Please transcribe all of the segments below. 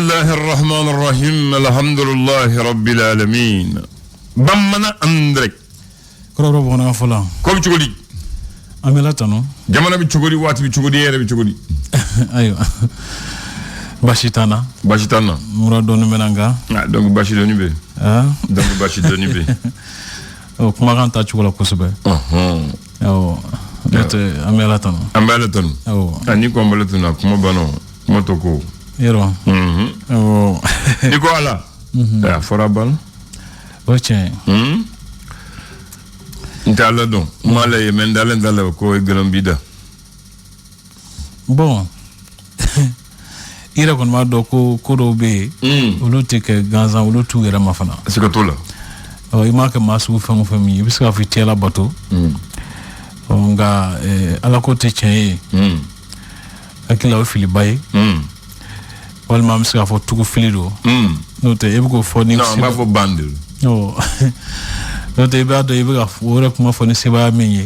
الله الرحمن الرحيم الحمد لله رب العالمين بمنا اندرك كرو بونا فلا كوم تشغولي املا تانو جامانا بي تشغولي واتي بي تشغولي يري بي تشغولي ايوه باشيتانا مرادون منانغا دونك باشي دوني بي دونك باشي دوني بي او كما كان تا تشغولا كوسبه او املا تانو او اني كو املا تانو كما بانو كما توكو يرو او ديكو على يا فرابال اوكي ntala don mala ye mendala ndala ko grambida bon ira kon ma do ko do be ulu tike ganza ulu tu era mafana sikatola o ima ke masu famu fami biska fi tela bato nga ala ko te chen akila o fili baye wal mam ska fo tuku fili do no te e ko fo ni no ma fo bandel no no te ba do e ba fo re kuma fo ni se ba menye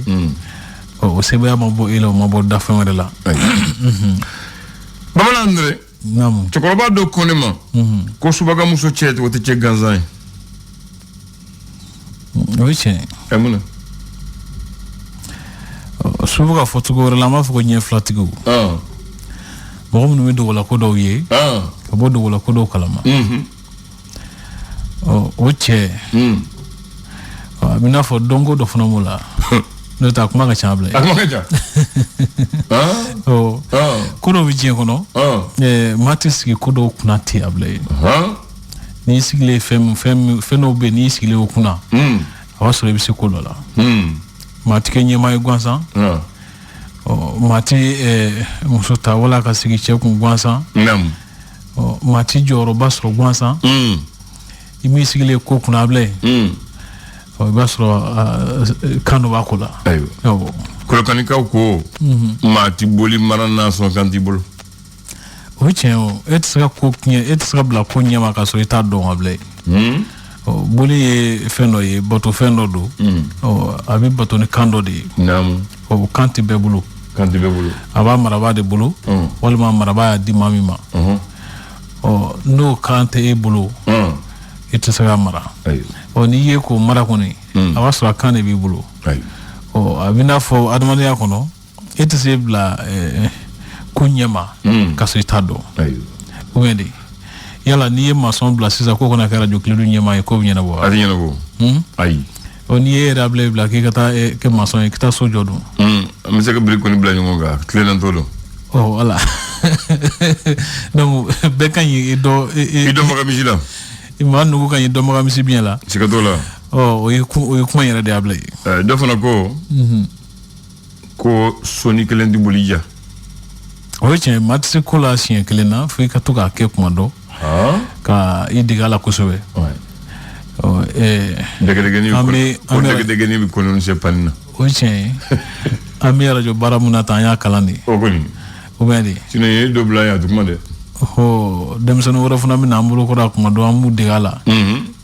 o se ba mo bo ilo mo bo da fa la bamana andre nam chokoroba do konema ko subaga muso chet wote che ganzai oche amuna subaga foto go la ma fo ko nye flatigo mo mo no do wala ko do ye ko bo do wala ko do kalama oche mina fo dongo do fona mula no ta kuma ka chable kono wijie kono matis ki kodo kuna tiable ni sigle feno be ni sigle okuna awaso le bisi kodo la matike nyema igwansa mati musota wala ka sigi che ku gwansa mati joro basro gwansa imi sigle ko kuna able basro kanu bakula ayo ko kanika ko mati boli marana so kantibol ochen etsa ko knya etsa bla ko nyama ka so eta don able boli feno ye boto feno do abi boto ni kando di nam o kanti bebulu aba maraba de bulu wala maraba di mamima no kante e bulu etsa mara ayo oni ye ko mara koni awasra kane bi bulu abina fo adamade yakono etse bla kunyama kaso itado umendi yala ni mason bla sisa ko kona kara jokledu nyama e ko nyana bo adinyana bo ay oni ye rable bla ke kata ke mason e kita so jodu amse ka bri koni bla nyonga tlenan todo wala donc bekan yi do maka misila ima nugo kan yi do maka misi bien la sikatola o kuma yera de able do fana ko soni kelen di bolija o che matse kola sien kelena fi ka to ka ke kuma do ka idiga la kusobe dege ni ko non se panna o che ami radio baramuna ta ya kalani o goni o bedi sino ye do bla ya duma de demsano wora funa mi nambulo ko da kuma do amu diga la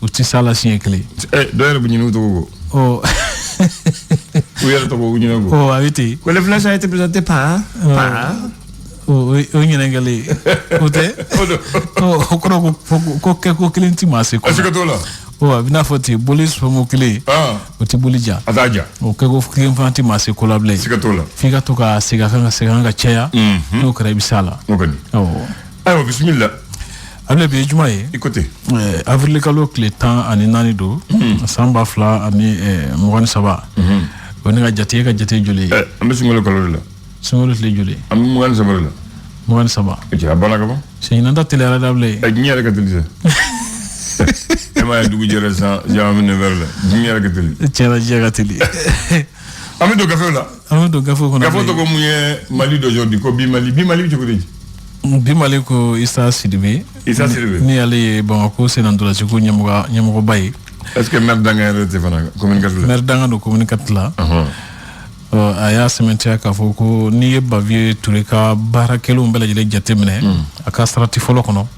uti sala sien kele do yere bu ñu to ko ou yere to ko ñu ko aviti ko le flash a été présenté par o nyenengale ote ko clienti mase ko asikatola abina foti bolis fomo kile oti bolija azaja o ko clienti mase ko lable asikatola figa to ka siga kanga cheya no kare bisala ngoni ayo bismillah able be jumaye écoutez avril kalo kle temps ani nani do samba fla ani mugani saba woni ga jate joli am singolo kalo la singolo le joli am mugani saba la mugani saba ci abana ba c'est nanda tele ala dable ñeere ka tele ema dugu jere sa jamu ne verla ñeere ka tele cera jega tele amido gafo ko gafo to ko muye mali d'aujourd'hui ko bi mali ci ko deji bi mali ko Issa Sidibé ni ale Bamako senandola ci ko ñamugo baye est-ce que mer danga rete fana communication mer danga do communication la aya sementia ka foko ni ye bavie tureka barakelo mbele jele jatemne aka sarati folo kono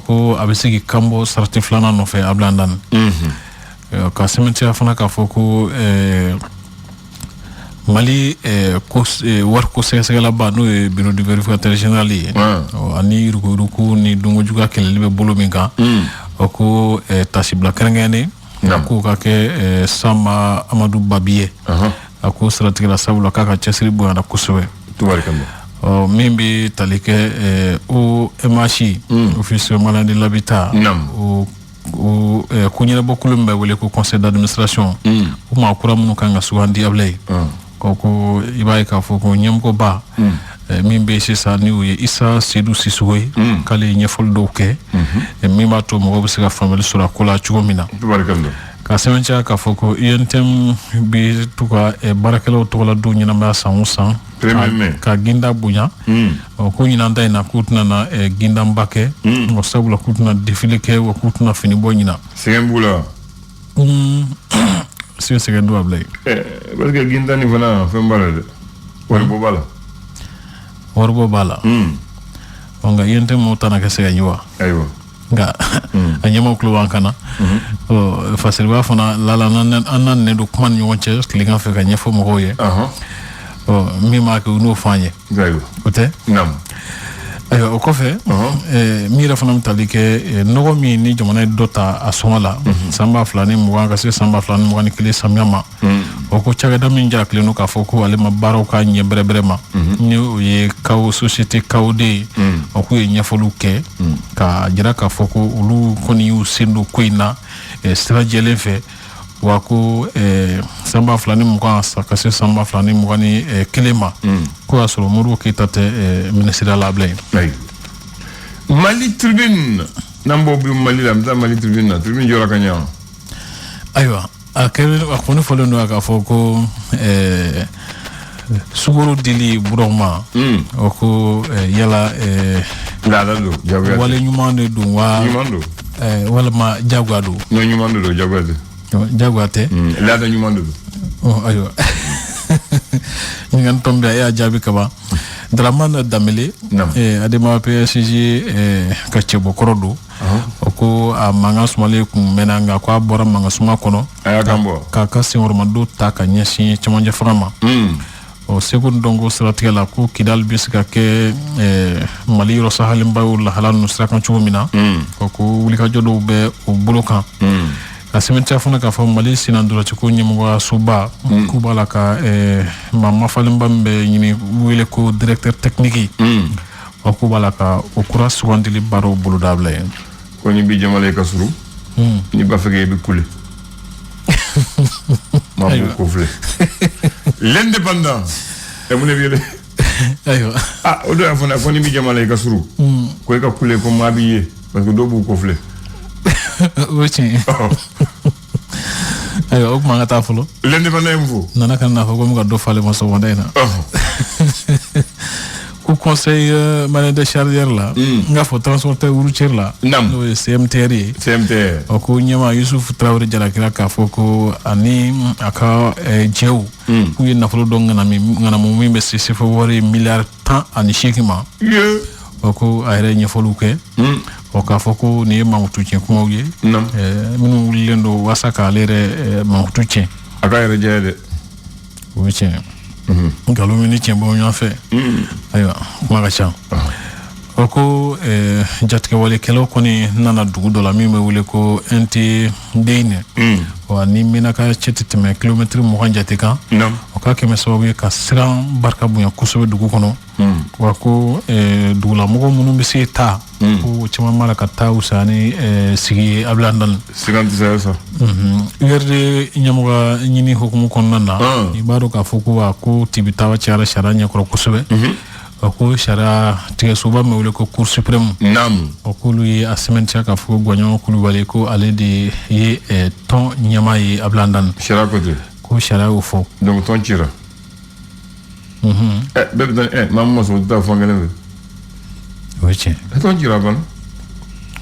ko abesigi kambo sarati flana no fe ablandan ka sementia fana ka foko Mali war ko sɛgɛsɛgɛla ba n'o ye bureau du vérificateur général ye ani ruku ni dungo juga kɛlɛli bɛ bolo min kan o ko tasibila kɛrɛnkɛrɛnnen ko ka kɛ Sama Amadu Babiye a ko siratigɛla sabula k'a ka cɛsiri bonyana kosɛbɛ min bɛ tali kɛ o MH officier malien de l'habitat o ko ɲɛnabɔkulu min bɛ wele ko conseil d'administration o maa kura minnu kan ka sugandi Ablaye ko i b'a ye k'a fɔ ko ɲɛmɔgɔba min bɛ sisan ni o ye Isa Seydou Sissoko ye k'ale ye ɲɛfɔli dɔw kɛ min b'a to mɔgɔw bɛ se ka faamuyali sɔrɔ a ko la cogo min na ka sɛbɛntiya k'a fɔ ko UNTM bɛ to ka baarakɛlaw tɔgɔla don ɲɛnamaya san o san ka ginda bonya ko ɲinan ta in na k'u tɛna na gindanba kɛ sabula k'u tɛna défilé kɛ wa k'u tɛna fini bɔ ɲina sɛgɛn b'u la sɛgɛn don Ablaye parce que ginda ni fana fɛn b'a la dɛ waribɔ b'a la waribɔ b'a la nka UNTM ta na kɛ sɛgɛn ye wa ayiwa nka a ɲɛmaw tulo b'an kana fasiriba fana lala an na ne don kuma ni ɲɔgɔn cɛ tilegan fɛ ka ɲɛfɔ mɔgɔw ye min b'a kɛ u n'o fɔ an ye o tɛ ayiwa o kɔfɛ min yɛrɛ fana bɛ tali kɛ nɔgɔ min ni jamana ye dɔ ta a sɔngɔ la san 2020 ka se san 2021 samiya ma o ko cakɛda min jarakilen don k'a fɔ ko ale ma baaraw ka ɲɛ bɛrɛbɛrɛ ma ni o ye kawo société kawo de ye o k'u ye ɲɛfɔliw kɛ ka jira k'a fɔ ko olu kɔni y'u sen don ko in na sira jɛlen fɛ wa ko san 2020 ka se san 2021 ma ko y'a sɔrɔ Modibo Keyita tɛ ministériya la Ablaye Mali Tribune n'an b'o bi Mali la n bɛ taa Mali Tribune na Tribune jɔra ka ɲɛ wa ayiwa a kɔni fɔlen don k'a fɔ ko sukaro dili Burama ma o ko yala laada don jagoya wale ɲuman de don wa walima jagoya don ɲuman de don jagoya tɛ jagoya tɛ laada ɲuman de don ayiwa ɲininkali tɔn bɛ e y'a jaabi kaban Dramane Danbele Adama PSG ka cɛbɔkɔrɔ don o ko a mankan sumalen kun mɛnna nka ko a bɔra mankan suma kɔnɔ k'a ka senkɔrɔmadon ta ka ɲɛsin cɛmancɛ fanga ma Segu Ndongo siratigɛ la ko Kidali bɛ se ka kɛ Mali yɔrɔ sahalenba y'o lahala ninnu sira kan cogo min na ko wulikajɔ dɔw bɛ o bolo kan ka sɛbɛntiya fana k'a fɔ Mali Senadɔrɔtiko ɲɛmɔgɔyasoba k'u b'a la ka maa mafalenba min bɛ ɲini wele ko directeur technique k'u b'a la ka o kura sugandili baaraw boloda Ablaye ko ni bi jamana ka surun ni b'a fɛ k'i bɛ kule maa b'o ko filɛ l'indépendant mun de bɛ yɛlɛ ayiwa o don y'a fɔ ni bi jamana ka surun ko i ka kule ko maa b'i ye parce que dɔw b'u ko filɛ o ye tiɲɛ ye ayiwa o kuma an ka taa fɔlɔ l'indépendant ye mun fɔ nana ka na fɔ ko n bɛ ka dɔ fɔ ale ma sɔgɔmada in na ko conseil malien de chargeur la n k'a fɔ transporteur routier la n'o ye CMTR ye o ko ɲɛma Yusufu Tarawele jalakira k'a fɔ ko ani a ka jɛw k'u ye nafolo dɔ ŋanamu min bɛ se sefɛ wari miliyari 18 ma o ko a yɛrɛ ɲɛfɔliw kɛ o k'a fɔ ko nin ye mankutu tiɲɛ kumaw ye minnu wulilen don waasa k'ale yɛrɛ mankutu tiɲɛ a ka yɛrɛ jɛ dɛ o ye tiɲɛ nkalon min ni tiɲɛ bɔ ɲɔgɔn fɛ ayiwa kuma ka ca o ko jatigɛwalekɛlaw kɔni nana dugu dɔ la min bɛ wele ko NT-Deyine wa ni Menaka cɛ tɛ tɛmɛ kilomɛtiri 20 jate kan o ka kɛmɛ sababu ye ka siran barika bonya kosɛbɛ dugu kɔnɔ wa ko dugulamɔgɔ minnu bɛ se taa ko caman b'a la ka taa wusa ni sigi Ablaye Andani sigan tɛ se sa URD ɲɛmɔgɔ ɲini hukumu kɔnɔna na i b'a dɔn k'a fɔ ko wa ko tibitaba cayara sariya ɲɛkɔrɔ kosɛbɛ o ko sariya tigɛsoba min wele ko Cour suprême o k'olu ye a sɛbɛntiya k'a fɔ ko Gwaɲɔgɔn Kulubali ko ale de ye tɔn ɲɛmaa ye Ablaye Andani sariya ko ten ko sariya y'o fɔ donc tɔn cira bɛɛ bɛ taa maa min ma sɔn o tɛ taa fan kelen fɛ o ye tiɲɛ tɔn cira fana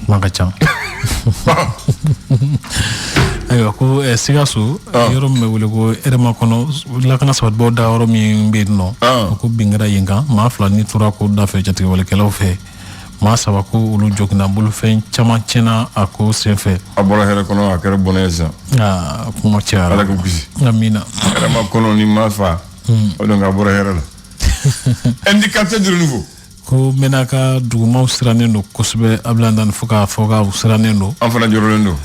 kuma ka ca ayiwa ko Sikaso yɔrɔ min bɛ wele ko Hɛrɛma kɔnɔ lakana sabatibaw da yɔrɔ min bɛ yen nɔ o ko bin kɛra yen kan maa 2 ni tora ko da fɛ jatigɛwalekɛlaw fɛ maa 3 ko olu joginna bolofɛn caman tiɲɛna a ko senfɛ a bɔra hɛrɛ kɔnɔ a kɛra bɔnɛ ye sisan kuma cayara Ala k'u kisi amina Hɛrɛma kɔnɔ ni maa 2 donc a bɔra hɛrɛ la indicateur de nouveau ko menaka dugumaw sirannen do kosɛbɛ ablandan fo ka sirannen do an fana jɔrɔlen do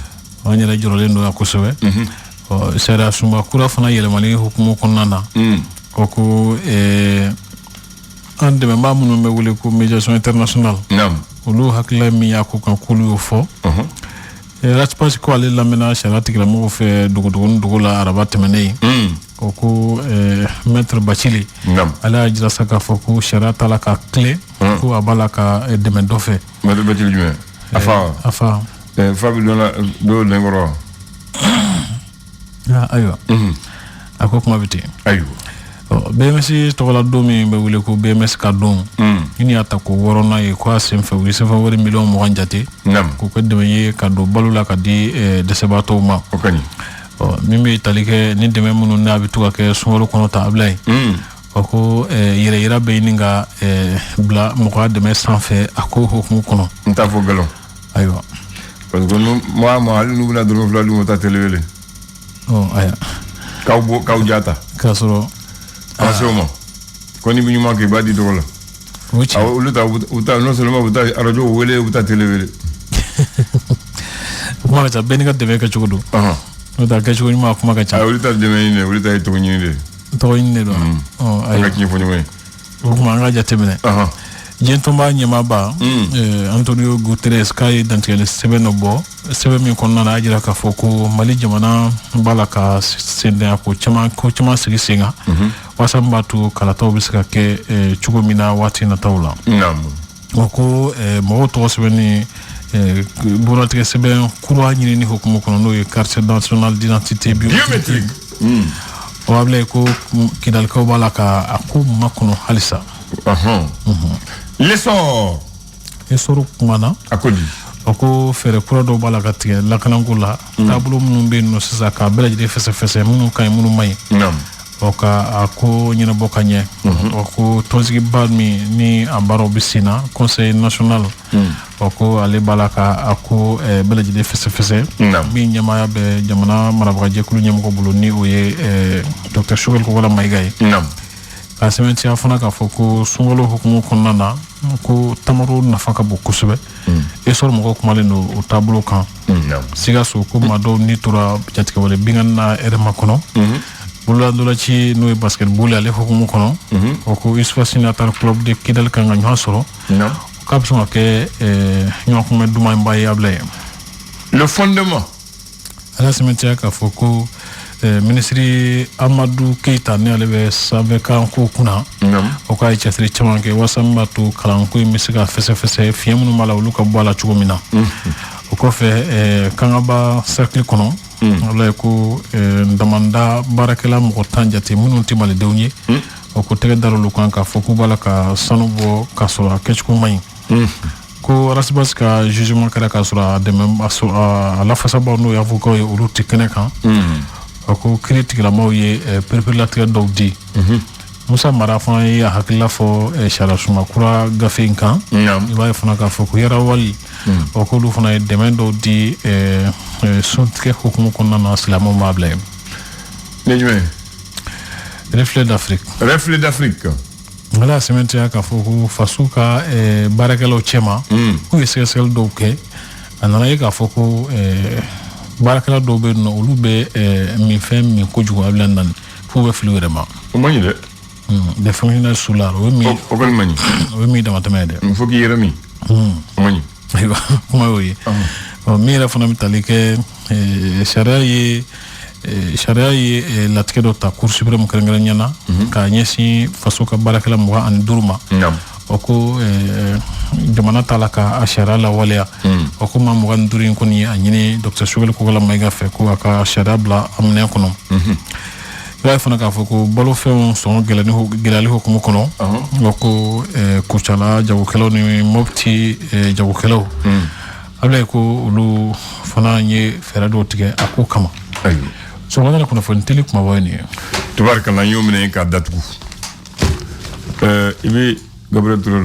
an yɛrɛ jɔrɔlen do kosɛbɛ sariya sunba kura fana yɛlɛmani hukumu kɔnɔna na ko an dɛmɛbaa minnu bɛ wele ko médiation internationale olu hakilila min y'a ko kan k'olu y'o fɔ ratipasi ko ale lamɛnna sariya tigilamɔgɔw fɛ dugu la araba tɛmɛnen ko maître Bacili ale y'a jira sa k'a fɔ ko sariya t'a la ka tile ko a b'a la ka dɛmɛ dɔ fɛ maître Bacili jumɛn a fa bi dɔ nɛnkɔrɔ ayiwa a ko kuma bɛ ten ayiwa BMS tɔgɔla don min bɛ wele ko BMS ka don ni y'a ta ko 6nan ye ko a senfɛ u ye sɛbɛn wɛrɛ miliyɔn 20 jate k'o kɛ dɛmɛ ye ka don balo la ka di dɛsɛbaatɔw ma min bɛ tali kɛ ni dɛmɛ minnu n'a bɛ to ka kɛ sunkalo kɔnɔ ta abila ye ko yɛrɛ yira bɛ ɲini ka bila mɔgɔ dɛmɛ sanfɛ a ko hukumu kɔnɔ n t'a fɔ galon ayiwa parce que hali n'u bɛna dɔrɔn fila d'u ma taa télé wele aya k'aw jata k'a sɔrɔ an se o ma ko ni bɛ ɲuman kɛ i b'a di dɔgɔ la olu ta non seulement u ta radio wele u ta télé wele kuma ka ca bɛɛ n'i ka dɛmɛ kɛcogo don n'o tɛ a kɛcogo ɲuman kuma ka ca olu ta dɛmɛ ɲini dɛ olu ta ye tɔgɔ ɲini de tɔgɔ ɲini de don an ka tiɲɛ fɔ ɲɔgɔn ye o kuma an ka jateminɛ jɛntonba ɲɛmaaba Antonio Guterres k'a ye dantigɛli sɛbɛn dɔ bɔ sɛbɛn min kɔnɔna na a jira k'a fɔ ko Mali jamana b'a la ka sendɛnya ko caman sigi sen kan walasa min b'a to kalataw bɛ se ka kɛ cogo min na waati nataw la o ko mɔgɔw tɔgɔ sɛbɛn ni bunatigɛ sɛbɛn kura ɲinini hukumu kɔnɔ n'o ye carte nationale d'identité biométrique o b'a bila ko kidalikaw b'a la ka a ko makɔnɔ halisa l'essor kumana a ko di o ko fɛɛrɛ kura dɔw b'a la ka tigɛ lakanako la taabolo minnu bɛ yen nɔ sisan k'a bɛɛ lajɛlen fɛsɛfɛsɛ minnu ka ɲi minnu man ɲi o ka a ko ɲɛnabɔ ka ɲɛ o ko tɔnsigiba min ni a baaraw bɛ sen na conseil national o ko ale b'a la ka a ko bɛɛ lajɛlen fɛsɛfɛsɛ min ɲɛmaaya bɛ jamana marabagajɛkulu ɲɛmɔgɔ bolo ni o ye Dr Choguel Kokala Mayiga ye ka sɛbɛntiya fana k'a fɔ ko sunkalo hukumu kɔnɔna na ko tamaro nafa ka bon kosɛbɛ esɔr mɔgɔw kumalen don o taabolo kan Sikaso ko maa dɔw ni tora jatigɛwale binkanni na RMA kɔnɔ bololadolaci n'o ye basketball ale hukumu kɔnɔ o ko Yusufa Sinatar club de Kidal kan ka ɲɔgɔn sɔrɔ k'a bɛ sɔn ka kɛ ɲɔgɔn kunbɛ dumanba ye abila ye le fondement ala sɛbɛntiya k'a fɔ ko ministre Amadou Keita ni ale bɛ sanfɛkalan ko kunna o k'a ye cɛsiri caman kɛ walasa min b'a to kalanko in bɛ se ka fɛsɛfɛsɛ fiɲɛ minnu b'a la olu ka bɔ a la cogo min na o kɔfɛ kangaba cercle kɔnɔ ala ye ko damanda baarakɛla mɔgɔ 10 jate minnu tɛ malidenw ye o ko tɛgɛ dar'olu kan k'a fɔ k'u b'a la ka sanu bɔ k'a sɔrɔ a kɛcogo man ɲi ko rasibasi ka jugement kɛra k'a sɔrɔ a dɛmɛ a lafasabaw n'o ye avocat ye olu tɛ kɛnɛ kan ko kiiri tigilamaw ye pereperilatigɛ dɔw di Musa Mara fana ye a hakilila fɔ sariya suma kura gafe in kan i b'a ye fana k'a fɔ ko yarawali o k'olu fana ye dɛmɛ dɔw di suntigɛ hukumu kɔnɔna na silamɛw b'a bila yen ne jumɛn reflet d'Afrique ala sɛmɛntiya k'a fɔ ko faso ka baarakɛlaw cɛma k'u ye sɛgɛsɛgɛli dɔw kɛ a nana ye k'a fɔ ko baarakɛla dɔw bɛ yen nɔ olu bɛ minfɛn min kojugu a bɛ nani f'u bɛ fili u yɛrɛ ma o man ɲi dɛ des fonctionnaires sous l'art o kɔni man ɲi o ye min damatɛmɛ ye dɛ il faut k'i yɛrɛ min o man ɲi ayiwa kuma y'o ye min yɛrɛ fana bɛ tali kɛ sariya ye latigɛ dɔ ta cour suprême kɛrɛnkɛrɛnnenya na k'a ɲɛsin faso ka baarakɛla 25 ma o ko jamana t'a la ka a sariya lawaleya o ko maa 25 in kɔni a ɲini Dr Choguel Kokala Mayiga fɛ ko a ka sariya bila a minɛn kɔnɔ i b'a ye fana k'a fɔ ko balofɛnw sɔngɔ gɛlɛyali hukumu kɔnɔ o ko Kucala jagokɛlaw ni Mopti jagokɛlaw a bɛ ko olu fana ye fɛɛrɛ dɔw tigɛ a ko kama sɔgɔmada la kunnafoni teli kumaba ye nin ye tubarikala n y'o minɛ k'a datugu i bɛ Gabriel Touré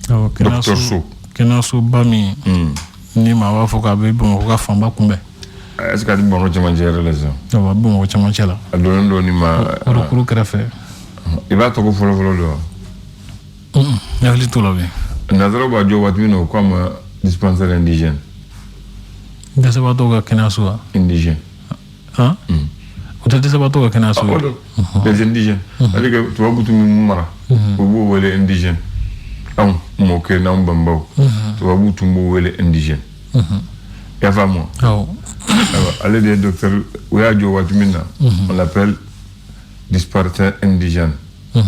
dɔn kɛnɛyasoba min ni maa b'a fɔ k'a bɛ Bamakɔ ka fanba kunbɛn est-ce que tu bon tu manges là ça non bon tu manges là alors ni ma kuru café il va to folo do ya li to lawe nazaro ba jo wat mino comme dispensaire indigène de ça va to ga kenaso indigène hein ou de ça va to ga kenaso les indigènes avec tu vas butu mara ou wele indigène mo ke na mbambo tu vas butu mo wele indigène ya va moi allez des docteurs Ouyadio Watumina, on l'appelle dispensaire indigène.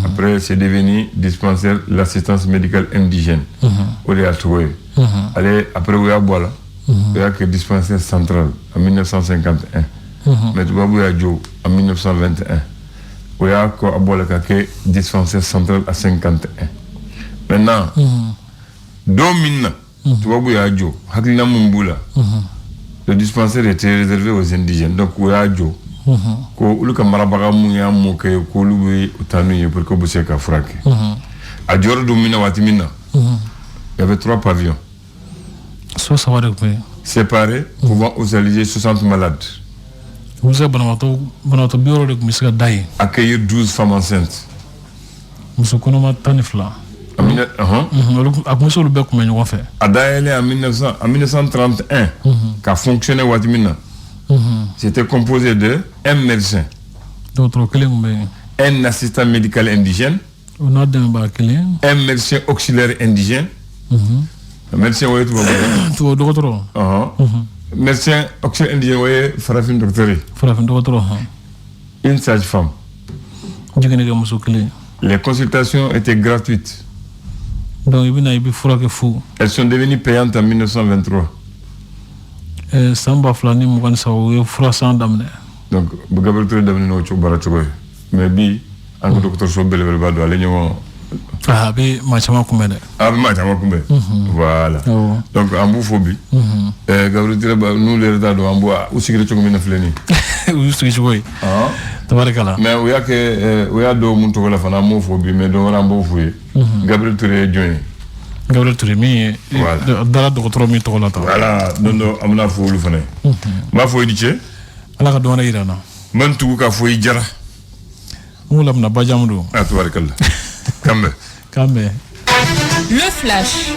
Après, c'est devenu dispensaire l'assistance médicale indigène. Allez, après Ouyabola, il y a que dispensaire central en 1951. Mais tu vois Ouyadio en 1921. Ouyabola que dispensaire central à 51. Maintenant, 2000, tu vois Ouyadio, Hakina Mumbula. Le dispensaire était réservé aux indigènes. Donc, Ouyadio, le camarabaga mouya moke, ko loué utanu pour que vous soyez frappé. À Dior Domina Watimina, il y avait 3 pavillons. Séparés, pouvant hospitaliser 60 malades. Vous avez un bureau de Monsieur Daï. Accueillir 12 femmes enceintes. Monsieur Konoma Tanifla. En 1931, qu'a fonctionné Watimina, c'était composé de un médecin, un assistant médical indigène, un médecin auxiliaire indigène, un médecin médecin auxiliaire indigène, Farafin docteur, une sage-femme. Les consultations étaient gratuites. Elles sont devenues payantes en 1923. Donc, Gabriel Touré Damne no chobara chogoy. Mais bi, en docteur Sobel Belbado, allez nous. Ah, bi, machama kumbe. Ah, machama kumbe. Voilà. Donc, en bouphobie. Gabriel Touré, nous les retards en bois, ou si que tu as fleni. Ou si tu as tabarakala. Mais il y a que, il y a deux montos la fana mophobie, mais dans la bouphobie. Gabriel Touré joint. Gabriel Touré, mais dans docteur mi to la ta. Voilà, non, amna fo lu fane. Ma fo diche. Ala ka dona irana. Man tu ka fo jara. Mulam na bajamdo. Ah tabarakallah. Kambe. Kambe. Le flash.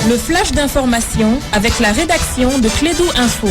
Le flash d'information avec la rédaction de Clédou Info.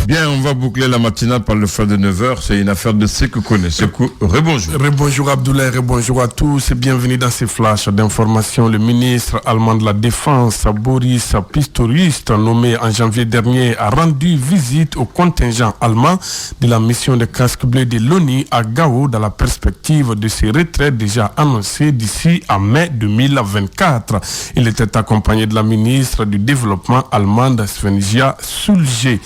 Bien, on va boucler la matinale par le flash de 9h. C'est une affaire de Sekou Kone. Sekou, rebonjour. Rebonjour Abdoulaye, rebonjour à tous et bienvenue dans ces flashs d'information. Le ministre allemand de la Défense, Boris Pistorius, nommé en janvier dernier, a rendu visite au contingent allemand de la mission de casque bleu de l'ONU à Gao dans la perspective de ses retraites déjà annoncées d'ici à mai 2024. Il était accompagné de la ministre du Développement allemande, Svenja Sulje.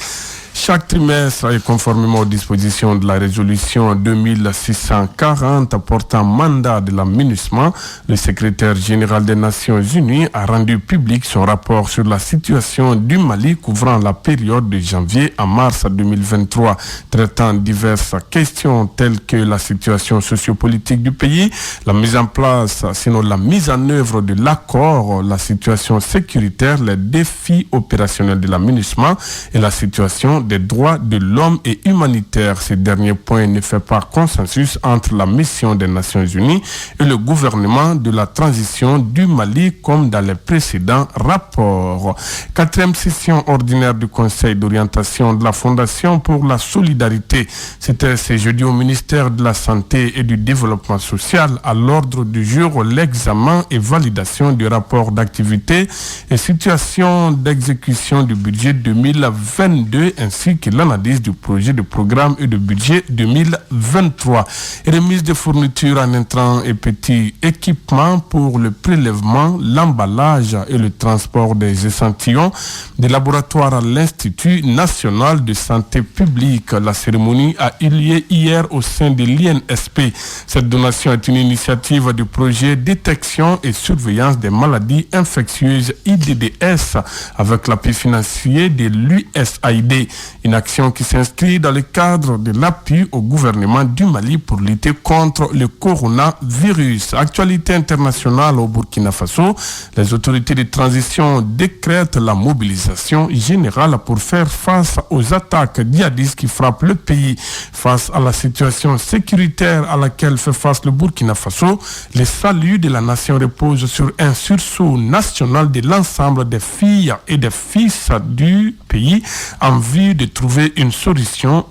Chaque trimestre, et conformément aux dispositions de la résolution 2640 portant mandat de la MINUSMA, le secrétaire général des Nations Unies a rendu public son rapport sur la situation du Mali couvrant la période de janvier à mars 2023, traitant diverses questions telles que la situation sociopolitique du pays, la mise en place, sinon la mise en œuvre de l'accord, la situation sécuritaire, les défis opérationnels de la MINUSMA et la situation des droits de l'homme et humanitaires. Ces derniers points ne fait pas consensus entre la mission des Nations Unies et le gouvernement de la transition du Mali comme dans les précédents rapports. 4e session ordinaire du Conseil d'orientation de la Fondation pour la solidarité. C'était ce jeudi au ministère de la Santé et du Développement social. À l'ordre du jour, l'examen et validation du rapport d'activité et situation d'exécution du budget 2022 ainsi que l'analyse du projet de programme et de budget 2023. Et remise de fournitures en intrants et petits équipements pour le prélèvement, l'emballage et le transport des échantillons des laboratoires à l'Institut national de santé publique. La cérémonie a eu lieu hier au sein de l'INSP. Cette donation est une initiative du projet détection et surveillance des maladies infectieuses IDDS avec l'appui financier de l'USAID. Une action qui s'inscrit dans le cadre de l'appui au gouvernement du Mali pour lutter contre le coronavirus. Actualité internationale au Burkina Faso, les autorités de transition décrètent la mobilisation générale pour faire face aux attaques djihadistes qui frappent le pays. Face à la situation sécuritaire à laquelle fait face le Burkina Faso, le salut de la nation repose sur un sursaut national de l'ensemble des filles et des fils du pays en vue de trouver une solution,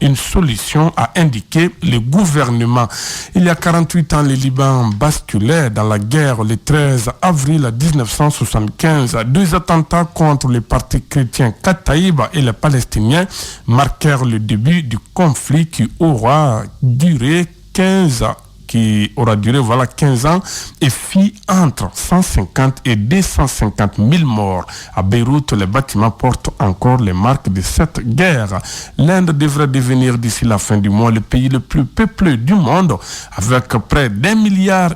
a indiqué le gouvernement. Il y a 48 ans, le Liban basculait dans la guerre le 13 avril 1975. 2 attentats contre les partis chrétiens Kataïba et les Palestiniens marquèrent le début du conflit qui aura duré 15 ans et fit entre 150 et 250 000 morts. À Beyrouth, les bâtiments portent encore les marques de cette guerre. L'Inde devrait devenir d'ici la fin du mois le pays le plus peuplé du monde, avec près d'1,5 milliard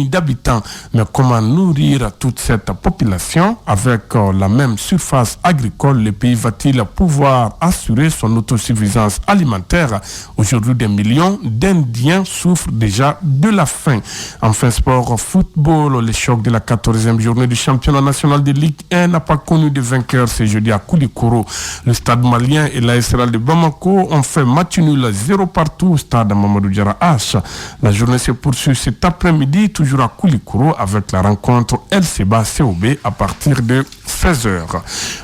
d'habitants. Mais comment nourrir toute cette population? Avec la même surface agricole, le pays va-t-il pouvoir assurer son autosuffisance alimentaire? Aujourd'hui, des millions d'Indiens souffrent déjà de la faim. Enfin, sport football, le choc de la 14e journée du championnat national de Ligue 1 n'a pas connu de vainqueur ce jeudi à Koulikoro. Le stade malien et l'AS Real de Bamako ont fait match nul 0 partout au stade Mamadou Diarra H. La journée se poursuit cet après-midi, toujours à Koulikoro, avec la rencontre LCBA-COB à partir de 16h.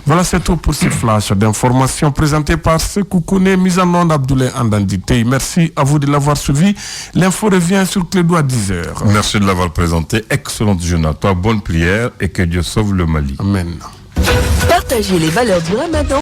Voilà, c'est tout pour ce flash d'informations présenté par Sekou Kone, mise en onde Abdoulaye Andandite. Merci à vous de l'avoir suivi. L'info revient sur Clédou à 10h. Merci de l'avoir présenté. Excellente journée à toi. Bonne prière et que Dieu sauve le Mali. Amen. Partagez les valeurs du Ramadan